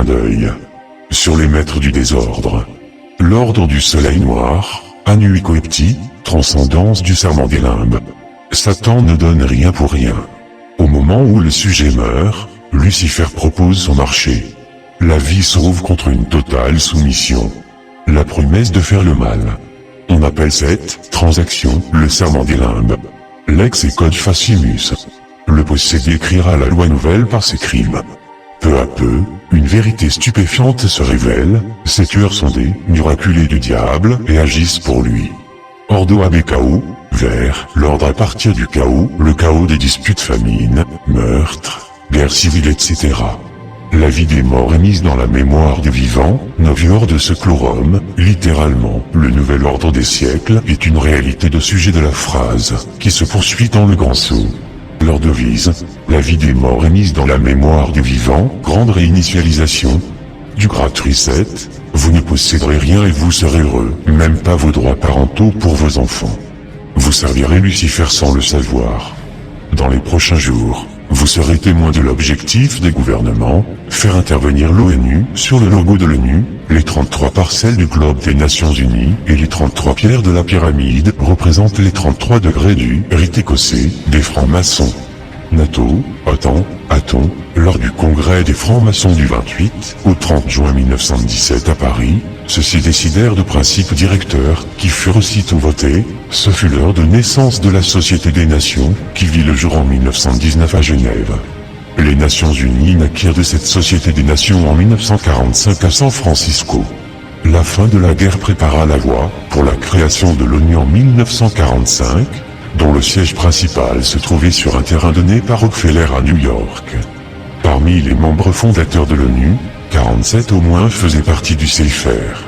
clin d'œil. Sur les maîtres du désordre. L'ordre du soleil noir, Anu Coepti, transcendance du serment des limbes. Satan ne donne rien pour rien. Au moment où le sujet meurt, Lucifer propose son marché. La vie sauve contre une totale soumission. La promesse de faire le mal. On appelle cette transaction le serment des limbes. Lex et code facimus. Le possédé criera la loi nouvelle par ses crimes. Peu à peu, une vérité stupéfiante se révèle, ces tueurs sont des miraculés du diable et agissent pour lui. Ordo ab chaos, vers l'ordre à partir du chaos, le chaos des disputes, famines, meurtres, guerres civiles, etc. La vie des morts est mise dans la mémoire des vivants, novior de seclorum, littéralement, le nouvel ordre des siècles est une réalité de sujet de la phrase, qui se poursuit dans le grand saut. Leur devise, la vie des morts est mise dans la mémoire des vivants, grande réinitialisation. Du Great Reset, vous ne posséderez rien et vous serez heureux, même pas vos droits parentaux pour vos enfants. Vous servirez Lucifer sans le savoir. Dans les prochains jours, vous serez témoin de l'objectif des gouvernements, faire intervenir l'ONU sur le logo de l'ONU, les 33 parcelles du globe des Nations Unies et les 33 pierres de la pyramide représentent les 33 degrés du rite écossais des francs-maçons. NATO, OTAN, lors du congrès des francs-maçons du 28 au 30 juin 1917 à Paris, ceux-ci décidèrent de principes directeurs qui furent aussitôt votés. Ce fut l'heure de naissance de la Société des Nations, qui vit le jour en 1919 à Genève. Les Nations Unies naquirent de cette Société des Nations en 1945 à San Francisco. La fin de la guerre prépara la voie pour la création de l'ONU en 1945, dont le siège principal se trouvait sur un terrain donné par Rockefeller à New York. Parmi les membres fondateurs de l'ONU, 47 au moins faisaient partie du CFR.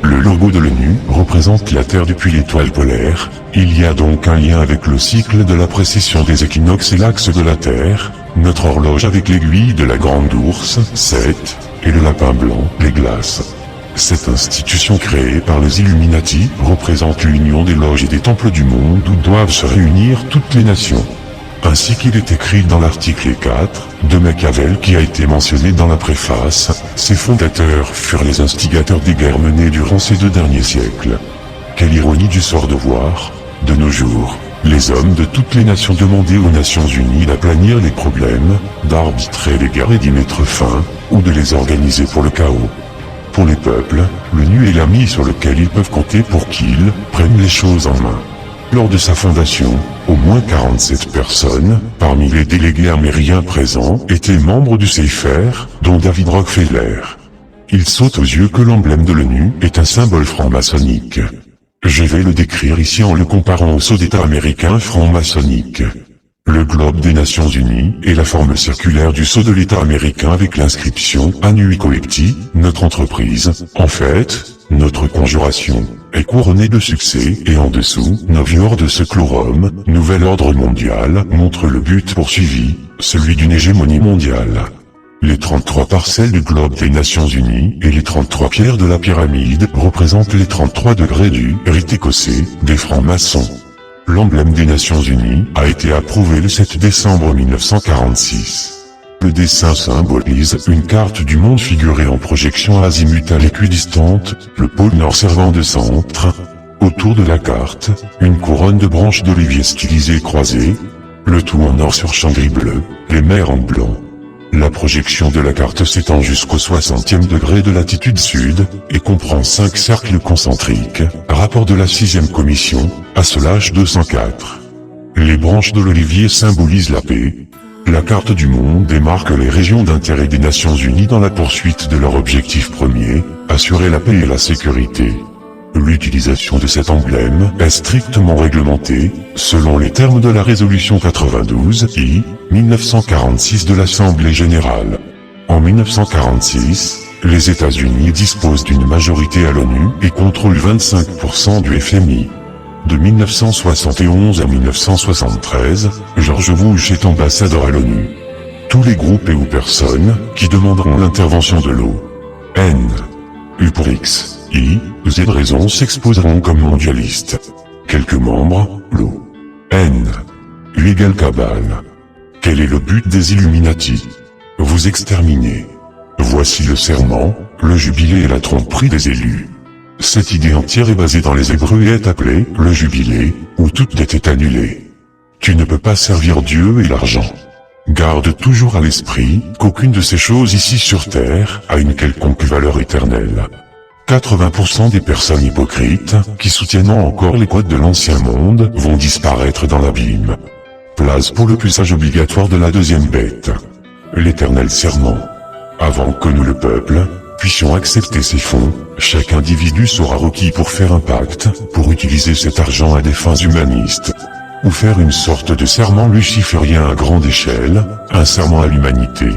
Le logo de l'ONU représente la Terre depuis l'étoile polaire, il y a donc un lien avec le cycle de la précession des équinoxes et l'axe de la Terre, notre horloge avec l'aiguille de la grande ours, 7, et le lapin blanc, les glaces. Cette institution créée par les Illuminati représente l'union des loges et des temples du monde où doivent se réunir toutes les nations. Ainsi qu'il est écrit dans l'article 4 de Machiavel qui a été mentionné dans la préface, ses fondateurs furent les instigateurs des guerres menées durant ces 2 derniers siècles. Quelle ironie du sort de voir, de nos jours, les hommes de toutes les nations demandaient aux Nations Unies d'aplanir les problèmes, d'arbitrer les guerres et d'y mettre fin, ou de les organiser pour le chaos. Pour les peuples, l'ONU est l'ami sur lequel ils peuvent compter pour qu'ils prennent les choses en main. Lors de sa fondation, au moins 47 personnes, parmi les délégués américains présents, étaient membres du CFR, dont David Rockefeller. Il saute aux yeux que l'emblème de l'ONU est un symbole franc-maçonnique. Je vais le décrire ici en le comparant au sceau d'État américain franc-maçonnique. Le globe des Nations Unies est la forme circulaire du sceau de l'État américain avec l'inscription Anu Coepti, notre entreprise, en fait, notre conjuration, est couronnée de succès et en dessous, Novior de Seclorum, nouvel ordre mondial, montre le but poursuivi, celui d'une hégémonie mondiale. Les 33 parcelles du globe des Nations Unies et les 33 pierres de la pyramide représentent les 33 degrés du rite écossais des francs-maçons. L'emblème des Nations Unies a été approuvé le 7 décembre 1946. Le dessin symbolise une carte du monde figurée en projection azimutale équidistante, le pôle nord servant de centre. Autour de la carte, une couronne de branches d'olivier stylisées et croisées, le tout en or sur champ gris bleu, les mers en blanc. La projection de la carte s'étend jusqu'au 60e degré de latitude sud, et comprend 5 cercles concentriques, rapport de la 6e commission, Asselage 204. Les branches de l'olivier symbolisent la paix. La carte du monde démarque les régions d'intérêt des Nations Unies dans la poursuite de leur objectif premier, assurer la paix et la sécurité. L'utilisation de cet emblème est strictement réglementée, selon les termes de la résolution 92-I, 1946 de l'Assemblée générale. En 1946, les États-Unis disposent d'une majorité à l'ONU et contrôlent 25% du FMI. De 1971 à 1973, George Bush est ambassadeur à l'ONU. Tous les groupes et ou personnes qui demanderont l'intervention de l'ONU, U pour X, I, Z raisons s'exposeront comme mondialistes. Quelques membres, l'ONU, U égale cabale. Quel est le but des Illuminati? Vous exterminer. Voici le serment, le jubilé et la tromperie des élus. Cette idée entière est basée dans les Hébreux et est appelée le jubilé, où toute dette est annulée. Tu ne peux pas servir Dieu et l'argent. Garde toujours à l'esprit qu'aucune de ces choses ici sur terre a une quelconque valeur éternelle. 80% des personnes hypocrites, qui soutiennent encore les codes de l'ancien monde, vont disparaître dans l'abîme. Place pour le puçage obligatoire de la deuxième bête. L'éternel serment. Avant que nous le peuple, puissions accepter ces fonds, chaque individu sera requis pour faire un pacte, pour utiliser cet argent à des fins humanistes. Ou faire une sorte de serment luciférien à grande échelle, un serment à l'humanité.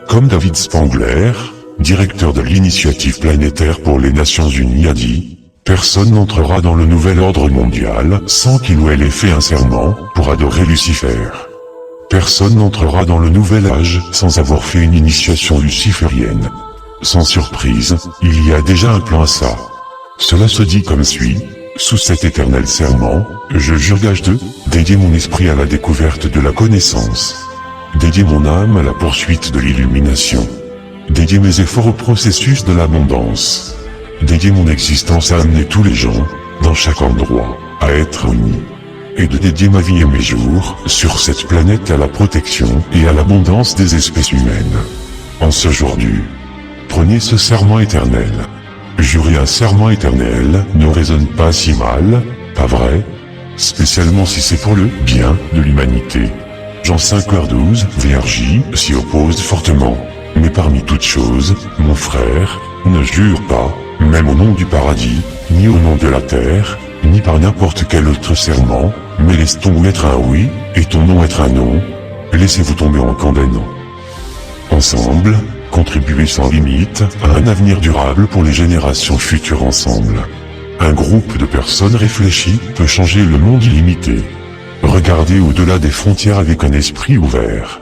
Comme David Spangler, directeur de l'initiative planétaire pour les Nations Unies a dit, « Personne n'entrera dans le nouvel ordre mondial sans qu'il ou elle ait fait un serment pour adorer Lucifer. Personne n'entrera dans le nouvel âge sans avoir fait une initiation luciférienne. Sans surprise, il y a déjà un plan à ça. Cela se dit comme suit. Sous cet éternel serment, je jure gage de dédier mon esprit à la découverte de la connaissance, dédier mon âme à la poursuite de l'illumination, dédier mes efforts au processus de l'abondance, dédier mon existence à amener tous les gens, dans chaque endroit, à être unis, et de dédier ma vie et mes jours, sur cette planète à la protection et à l'abondance des espèces humaines. En ce jour du, prenez ce serment éternel. Jurer un serment éternel ne résonne pas si mal, pas vrai? Spécialement si c'est pour le bien de l'humanité. Jean 5:12, VRJ s'y oppose fortement. Mais parmi toutes choses, mon frère, ne jure pas, même au nom du paradis, ni au nom de la terre, ni par n'importe quel autre serment, mais laisse ton oui être un oui, et ton non être un non. Laissez-vous tomber en condamnant. Ensemble, contribuer sans limite à un avenir durable pour les générations futures ensemble. Un groupe de personnes réfléchies peut changer le monde illimité. Regardez au-delà des frontières avec un esprit ouvert.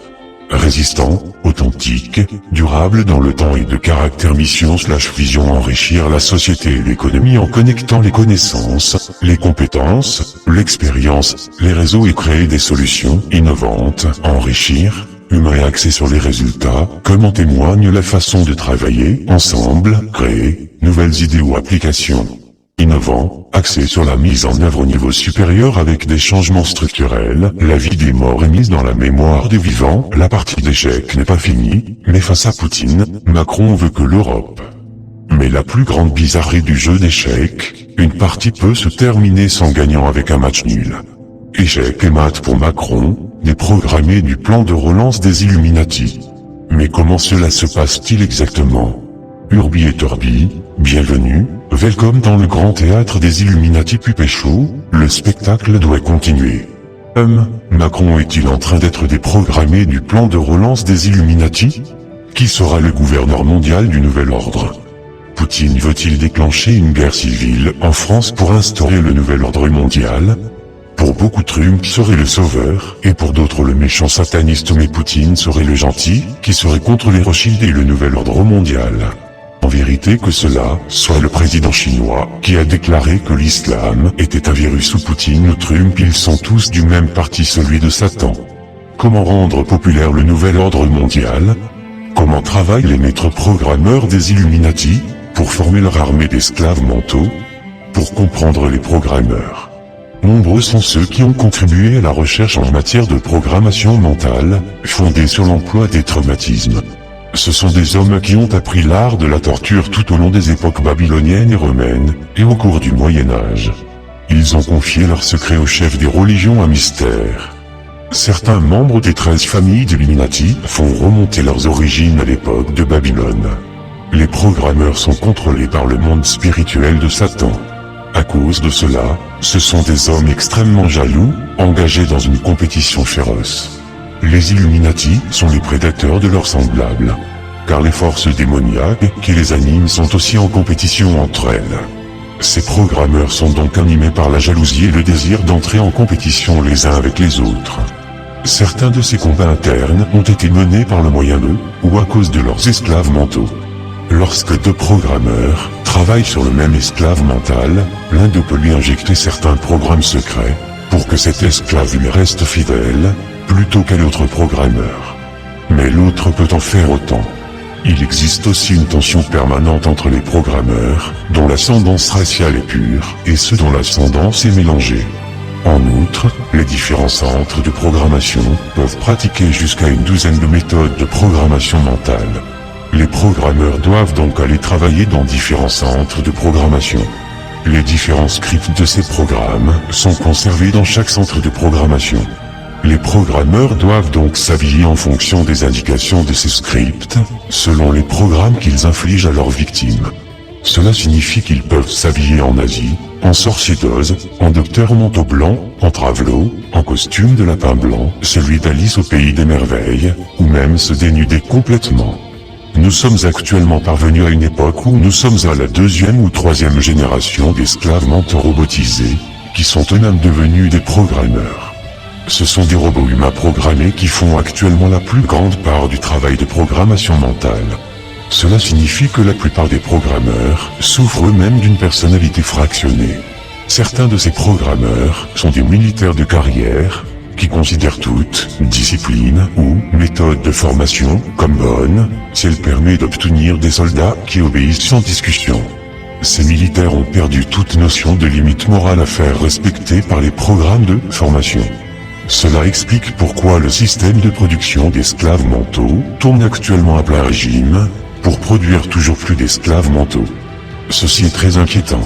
Résistant, authentique, durable dans le temps et de caractère mission/vision enrichir la société et l'économie en connectant les connaissances, les compétences, l'expérience, les réseaux et créer des solutions innovantes, enrichir, humain et axé sur les résultats, comme en témoigne la façon de travailler ensemble, créer, nouvelles idées ou applications. Innovant, axé sur la mise en œuvre au niveau supérieur avec des changements structurels, la vie des morts est mise dans la mémoire des vivants, la partie d'échec n'est pas finie, mais face à Poutine, Macron veut que l'Europe. Mais la plus grande bizarrerie du jeu d'échecs, une partie peut se terminer sans gagnant avec un match nul. Échec et mat pour Macron, déprogrammé du plan de relance des Illuminati. Mais comment cela se passe-t-il exactement? Urbi et Torbi, bienvenue, welcome dans le grand théâtre des Illuminati Puppet Show, le spectacle doit continuer. Macron est-il en train d'être déprogrammé du plan de relance des Illuminati? Qui sera le gouverneur mondial du nouvel ordre? Poutine veut-il déclencher une guerre civile en France pour instaurer le nouvel ordre mondial? Pour beaucoup Trump serait le sauveur, et pour d'autres le méchant sataniste, mais Poutine serait le gentil, qui serait contre les Rothschild et le nouvel ordre mondial. En vérité que cela soit le président chinois, qui a déclaré que l'islam était un virus, ou Poutine ou Trump, ils sont tous du même parti, celui de Satan. Comment rendre populaire le nouvel ordre mondial? Comment travaillent les maîtres programmeurs des Illuminati, pour former leur armée d'esclaves mentaux? Pour comprendre les programmeurs. Nombreux sont ceux qui ont contribué à la recherche en matière de programmation mentale, fondée sur l'emploi des traumatismes. Ce sont des hommes qui ont appris l'art de la torture tout au long des époques babyloniennes et romaines, et au cours du Moyen-Âge. Ils ont confié leurs secrets aux chefs des religions à mystère. Certains membres des 13 familles d'Illuminati font remonter leurs origines à l'époque de Babylone. Les programmeurs sont contrôlés par le monde spirituel de Satan. À cause de cela, ce sont des hommes extrêmement jaloux, engagés dans une compétition féroce. Les Illuminati sont les prédateurs de leurs semblables. Car les forces démoniaques qui les animent sont aussi en compétition entre elles. Ces programmeurs sont donc animés par la jalousie et le désir d'entrer en compétition les uns avec les autres. Certains de ces combats internes ont été menés par le moyen d'eux, ou à cause de leurs esclaves mentaux. Lorsque deux programmeurs travaillent sur le même esclave mental, l'un d'eux peut lui injecter certains programmes secrets, pour que cet esclave lui reste fidèle, plutôt qu'à l'autre programmeur. Mais l'autre peut en faire autant. Il existe aussi une tension permanente entre les programmeurs, dont l'ascendance raciale est pure, et ceux dont l'ascendance est mélangée. En outre, les différents centres de programmation peuvent pratiquer jusqu'à une douzaine de méthodes de programmation mentale. Les programmeurs doivent donc aller travailler dans différents centres de programmation. Les différents scripts de ces programmes sont conservés dans chaque centre de programmation. Les programmeurs doivent donc s'habiller en fonction des indications de ces scripts, selon les programmes qu'ils infligent à leurs victimes. Cela signifie qu'ils peuvent s'habiller en nazi, en sorcier d'Oz, en docteur manteau blanc, en travelot, en costume de lapin blanc, celui d'Alice au pays des merveilles, ou même se dénuder complètement. Nous sommes actuellement parvenus à une époque où nous sommes à la deuxième ou troisième génération d'esclaves mentaux robotisés, qui sont eux-mêmes devenus des programmeurs. Ce sont des robots humains programmés qui font actuellement la plus grande part du travail de programmation mentale. Cela signifie que la plupart des programmeurs souffrent eux-mêmes d'une personnalité fractionnée. Certains de ces programmeurs sont des militaires de carrière, qui considèrent toute discipline ou méthode de formation comme bonne, si elle permet d'obtenir des soldats qui obéissent sans discussion. Ces militaires ont perdu toute notion de limite morale à faire respecter par les programmes de formation. Cela explique pourquoi le système de production d'esclaves mentaux tourne actuellement à plein régime, pour produire toujours plus d'esclaves mentaux. Ceci est très inquiétant.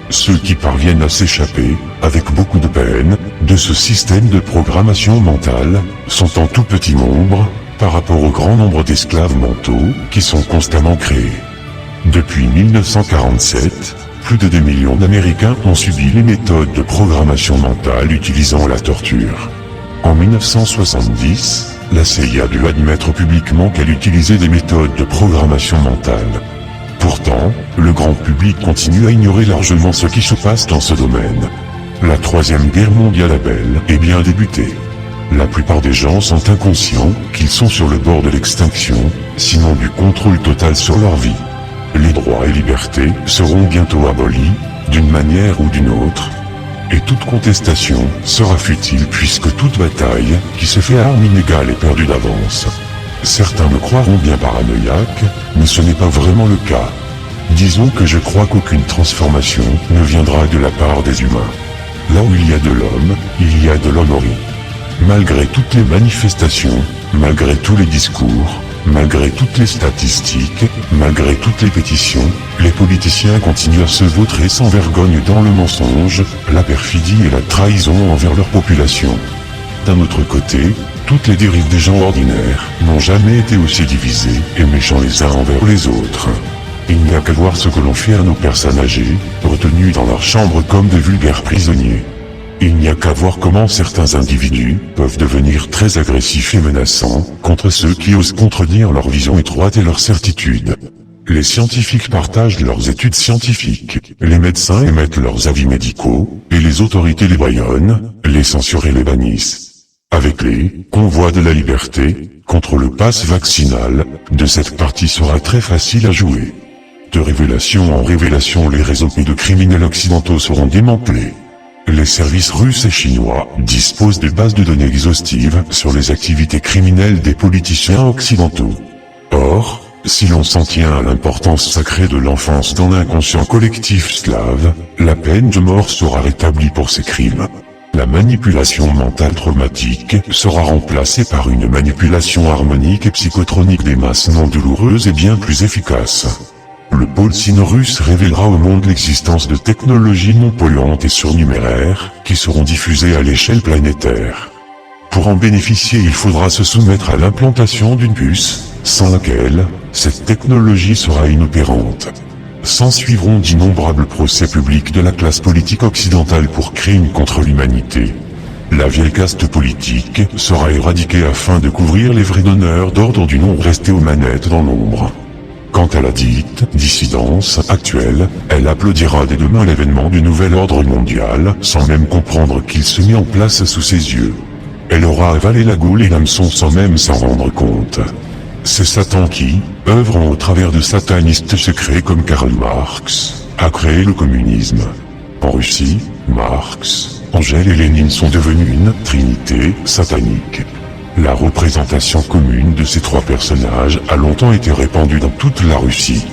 Ceux qui parviennent à s'échapper, avec beaucoup de peine, de ce système de programmation mentale, sont en tout petit nombre, par rapport au grand nombre d'esclaves mentaux, qui sont constamment créés. Depuis 1947, plus de 2 millions d'Américains ont subi les méthodes de programmation mentale utilisant la torture. En 1970, la CIA a dû admettre publiquement qu'elle utilisait des méthodes de programmation mentale. Pourtant, le grand public continue à ignorer largement ce qui se passe dans ce domaine. La Troisième Guerre mondiale a bel et bien débuté. La plupart des gens sont inconscients qu'ils sont sur le bord de l'extinction, sinon du contrôle total sur leur vie. Les droits et libertés seront bientôt abolis, d'une manière ou d'une autre, et toute contestation sera futile puisque toute bataille qui se fait à armes inégales est perdue d'avance. Certains me croiront bien paranoïaque, mais ce n'est pas vraiment le cas. Disons que je crois qu'aucune transformation ne viendra de la part des humains. Là où il y a de l'homme, il y a de l'hommerie. Malgré toutes les manifestations, malgré tous les discours, malgré toutes les statistiques, malgré toutes les pétitions, les politiciens continuent à se vautrer sans vergogne dans le mensonge, la perfidie et la trahison envers leur population. D'un autre côté, toutes les dérives des gens ordinaires n'ont jamais été aussi divisées et méchants les uns envers les autres. Il n'y a qu'à voir ce que l'on fait à nos personnes âgées, retenues dans leur chambre comme de vulgaires prisonniers. Il n'y a qu'à voir comment certains individus peuvent devenir très agressifs et menaçants contre ceux qui osent contredire leur vision étroite et leur certitude. Les scientifiques partagent leurs études scientifiques, les médecins émettent leurs avis médicaux, et les autorités les bâillonnent, les censurent et les bannissent. Avec les convois de la liberté, contre le pass vaccinal, de cette partie sera très facile à jouer. De révélation en révélation, les réseaux pédocriminels occidentaux seront démantelés. Les services russes et chinois disposent de bases de données exhaustives sur les activités criminelles des politiciens occidentaux. Or, si l'on s'en tient à l'importance sacrée de l'enfance dans l'inconscient collectif slave, la peine de mort sera rétablie pour ces crimes. La manipulation mentale traumatique sera remplacée par une manipulation harmonique et psychotronique des masses non douloureuses et bien plus efficace. Le pôle sino-russe révélera au monde l'existence de technologies non polluantes et surnuméraires, qui seront diffusées à l'échelle planétaire. Pour en bénéficier, il faudra se soumettre à l'implantation d'une puce, sans laquelle, cette technologie sera inopérante. S'ensuivront d'innombrables procès publics de la classe politique occidentale pour crimes contre l'humanité. La vieille caste politique sera éradiquée afin de couvrir les vrais donneurs d'ordre du nom restés aux manettes dans l'ombre. Quant à la dite dissidence actuelle, elle applaudira dès demain l'événement du nouvel ordre mondial, sans même comprendre qu'il se met en place sous ses yeux. Elle aura avalé la gaule et l'hameçon sans même s'en rendre compte. C'est Satan qui, œuvrant au travers de satanistes secrets comme Karl Marx, a créé le communisme. En Russie, Marx, Engels et Lénine sont devenus une trinité satanique. La représentation commune de ces trois personnages a longtemps été répandue dans toute la Russie.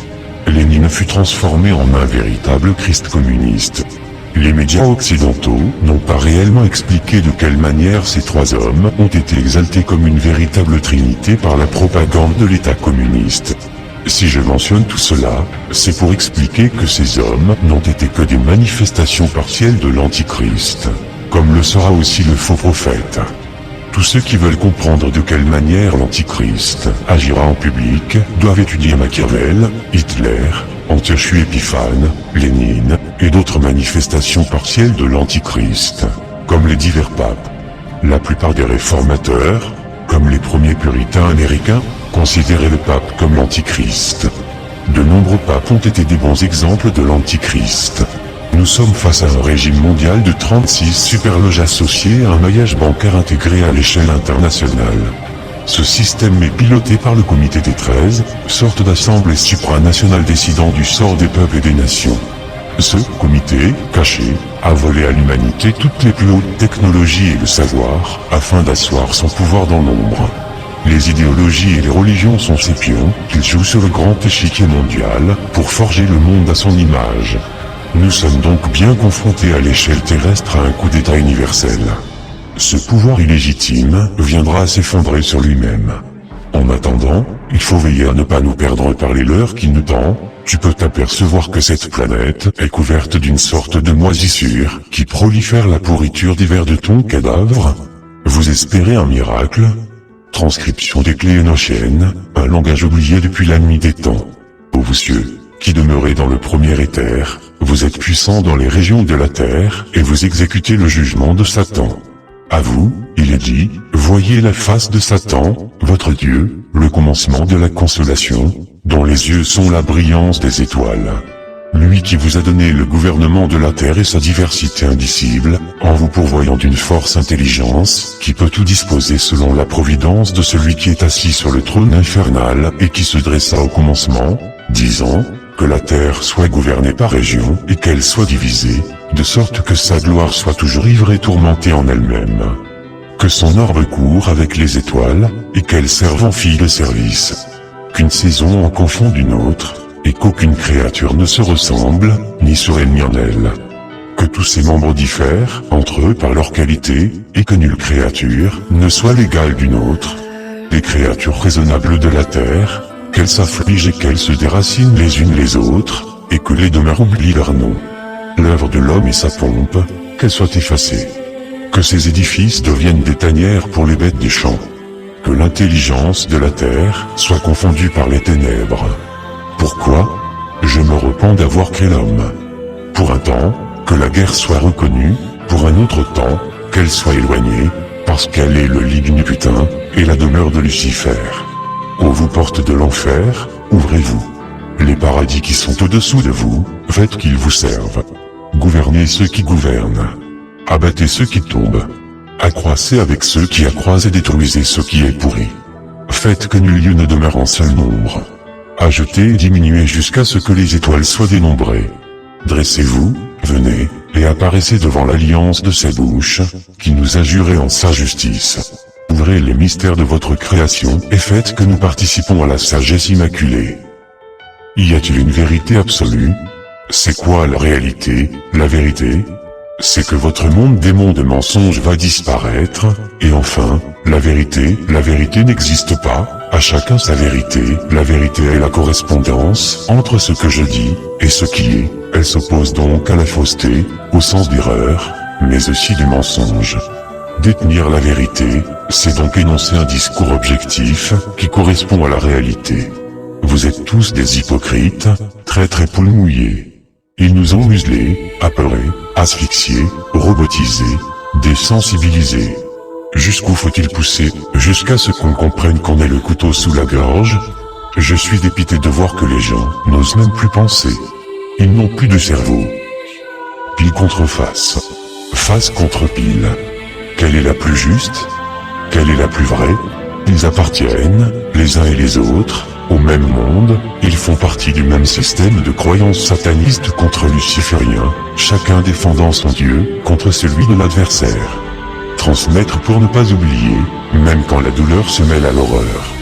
Lénine fut transformé en un véritable Christ communiste. Les médias occidentaux n'ont pas réellement expliqué de quelle manière ces trois hommes ont été exaltés comme une véritable trinité par la propagande de l'État communiste. Si je mentionne tout cela, c'est pour expliquer que ces hommes n'ont été que des manifestations partielles de l'Antichrist, comme le sera aussi le faux prophète. Tous ceux qui veulent comprendre de quelle manière l'Antichrist agira en public doivent étudier Machiavel, Hitler, Antiochus Épiphane, Lénine, et d'autres manifestations partielles de l'Antichrist, comme les divers papes. La plupart des réformateurs, comme les premiers puritains américains, considéraient le pape comme l'Antichrist. De nombreux papes ont été des bons exemples de l'Antichrist. Nous sommes face à un régime mondial de 36 superloges associées à un maillage bancaire intégré à l'échelle internationale. Ce système est piloté par le Comité des 13, sorte d'assemblée supranationale décidant du sort des peuples et des nations. Ce comité, caché, a volé à l'humanité toutes les plus hautes technologies et le savoir, afin d'asseoir son pouvoir dans l'ombre. Les idéologies et les religions sont ces pions qu'il joue sur le grand échiquier mondial pour forger le monde à son image. Nous sommes donc bien confrontés à l'échelle terrestre à un coup d'État universel. Ce pouvoir illégitime viendra à s'effondrer sur lui-même. En attendant, il faut veiller à ne pas nous perdre par les leurres qui nous tend. Tu peux t'apercevoir que cette planète est couverte d'une sorte de moisissure qui prolifère la pourriture des vers de ton cadavre. Vous espérez un miracle? Transcription des clés énochiennes, un langage oublié depuis la nuit des temps. Ô vous cieux, qui demeurez dans le premier éther, vous êtes puissants dans les régions de la terre, et vous exécutez le jugement de Satan. À vous, il est dit, voyez la face de Satan, votre Dieu, le commencement de la consolation, dont les yeux sont la brillance des étoiles. Lui qui vous a donné le gouvernement de la terre et sa diversité indicible, en vous pourvoyant d'une force intelligence, qui peut tout disposer selon la providence de celui qui est assis sur le trône infernal et qui se dressa au commencement, disant, que la terre soit gouvernée par région et qu'elle soit divisée, de sorte que sa gloire soit toujours ivre et tourmentée en elle-même. Que son orbe court avec les étoiles, et qu'elle serve en fille de service. Qu'une saison en confonde une autre, et qu'aucune créature ne se ressemble, ni sur elle ni en elle. Que tous ses membres diffèrent, entre eux par leur qualité, et que nulle créature ne soit l'égale d'une autre. Les créatures raisonnables de la terre, qu'elles s'affligent et qu'elles se déracinent les unes les autres, et que les demeures oublient leur nom. L'œuvre de l'homme et sa pompe, qu'elle soit effacée. Que ces édifices deviennent des tanières pour les bêtes des champs. Que l'intelligence de la terre soit confondue par les ténèbres. Pourquoi? Je me repens d'avoir créé l'homme. Pour un temps, que la guerre soit reconnue, pour un autre temps, qu'elle soit éloignée, parce qu'elle est le lit du putain, et la demeure de Lucifer. Ô vous portes de l'enfer, ouvrez-vous. Les paradis qui sont au-dessous de vous, faites qu'ils vous servent. Gouvernez ceux qui gouvernent. Abattez ceux qui tombent. Accroissez avec ceux qui accroissent et détruisez ce qui est pourri. Faites que nul lieu ne demeure en seul nombre. Ajoutez et diminuez jusqu'à ce que les étoiles soient dénombrées. Dressez-vous, venez, et apparaissez devant l'alliance de ses bouches, qui nous a juré en sa justice. Ouvrez les mystères de votre création et faites que nous participons à la sagesse immaculée. Y a-t-il une vérité absolue? C'est quoi la réalité, la vérité? C'est que votre monde démon de mensonges va disparaître, et enfin, la vérité n'existe pas, à chacun sa vérité, la vérité est la correspondance entre ce que je dis, et ce qui est, elle s'oppose donc à la fausseté, au sens d'erreur, mais aussi du mensonge. Détenir la vérité, c'est donc énoncer un discours objectif, qui correspond à la réalité. Vous êtes tous des hypocrites, traîtres et poules mouillées. Ils nous ont muselés, apeurés, asphyxiés, robotisés, désensibilisés. Jusqu'où faut-il pousser, jusqu'à ce qu'on comprenne qu'on ait le couteau sous la gorge? Je suis dépité de voir que les gens n'osent même plus penser. Ils n'ont plus de cerveau. Pile contre face. Face contre pile. Quelle est la plus juste? Quelle est la plus vraie? Ils appartiennent, les uns et les autres, au même monde, ils font partie du même système de croyances satanistes contre lucifériens, chacun défendant son Dieu contre celui de l'adversaire. transmettre pour ne pas oublier, même quand la douleur se mêle à l'horreur.